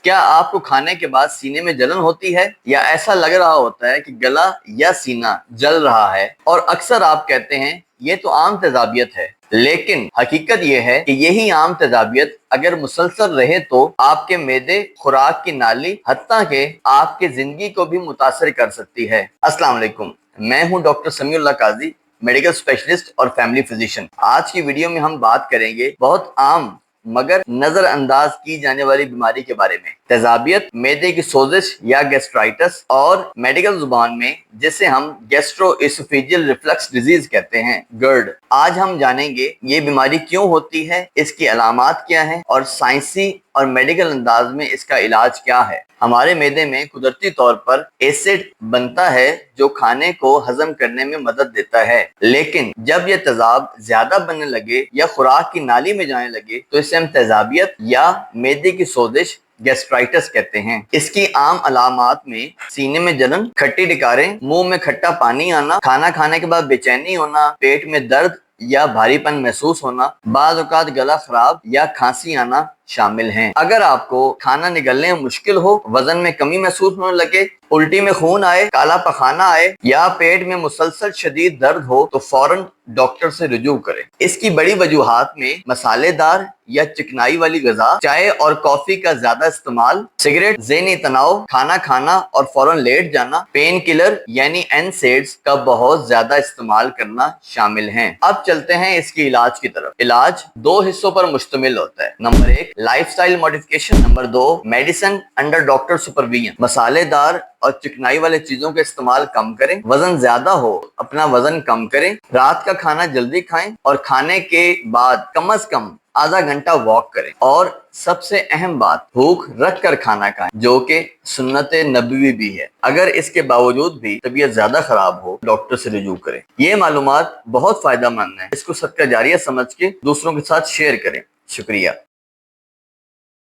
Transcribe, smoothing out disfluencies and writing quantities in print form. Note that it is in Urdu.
کیا آپ کو کھانے کے بعد سینے میں جلن ہوتی ہے یا ایسا لگ رہا ہوتا ہے کہ گلا یا سینہ جل رہا ہے؟ اور اکثر آپ کہتے ہیں یہ تو عام تیزابیت ہے، لیکن حقیقت یہ ہے کہ یہی عام تیزابیت اگر مسلسل رہے تو آپ کے معدے، خوراک کی نالی، حتیٰ کہ آپ کی زندگی کو بھی متاثر کر سکتی ہے۔ السلام علیکم، میں ہوں ڈاکٹر سمیع اللہ قاضی، میڈیکل اسپیشلسٹ اور فیملی فزیشین۔ آج کی ویڈیو میں ہم بات کریں گے بہت عام مگر نظر انداز کی جانے والی بیماری کے بارے میں، تیزابیت، معدے کی سوزش یا گیسٹرائٹس، اور میڈیکل زبان میں جسے ہم گیسٹرو اسوفیجیل ریفلکس ڈیزیز کہتے ہیں، گرڈ۔ آج ہم جانیں گے یہ بیماری کیوں ہوتی ہے، اس کی علامات کیا ہیں، اور سائنسی اور میڈیکل انداز میں اس کا علاج کیا ہے۔ ہمارے معدے میں قدرتی طور پر ایسڈ بنتا ہے جو کھانے کو ہضم کرنے میں مدد دیتا ہے، لیکن جب یہ تیزاب زیادہ بننے لگے یا خوراک کی نالی میں جانے لگے تو اسے ہم تیزابیت یا معدے کی سوزش، گیسٹرائٹس کہتے ہیں۔ اس کی عام علامات میں سینے میں جلن، کھٹی ڈکاریں، منہ میں کھٹا پانی آنا، کھانا کھانے کے بعد بے چینی ہونا، پیٹ میں درد یا بھاری پن محسوس ہونا، بعض اوقات گلا خراب یا کھانسی آنا شامل ہیں۔ اگر آپ کو کھانا نگلنے میں مشکل ہو، وزن میں کمی محسوس ہونے لگے، الٹی میں خون آئے، کالا پخانہ آئے یا پیٹ میں مسلسل شدید درد ہو تو فوراً ڈاکٹر سے رجوع کریں۔ اس کی بڑی وجوہات میں مسالے دار یا چکنائی والی غذا، چائے اور کافی کا زیادہ استعمال، سگریٹ، ذہنی تناؤ، کھانا کھانا اور فوراً لیٹ جانا، پین کلر یعنی NSAIDs کا بہت زیادہ استعمال کرنا شامل ہیں۔ اب چلتے ہیں اس کے علاج کی طرف۔ علاج دو حصوں پر مشتمل ہوتا ہے۔ Number 1 life style modification, number 2 medicine under doctor supervision. مسالے دار اور چکنائی والے چیزوں کا استعمال کم کریں، وزن زیادہ ہو اپنا وزن کم کریں، رات کا کھانا جلدی کھائیں اور کھانے کے بعد کم از کم آدھا گھنٹہ واک کریں، اور سب سے اہم بات، بھوک رکھ کر کھانا کھائیں جو کہ سنت نبوی بھی ہے۔ اگر اس کے باوجود بھی طبیعت زیادہ خراب ہو، ڈاکٹر سے رجوع کریں۔ یہ معلومات بہت فائدہ مند ہیں، اس کو صدقہ جاریہ سمجھ کے دوسروں کے ساتھ شیئر کریں۔ شکریہ۔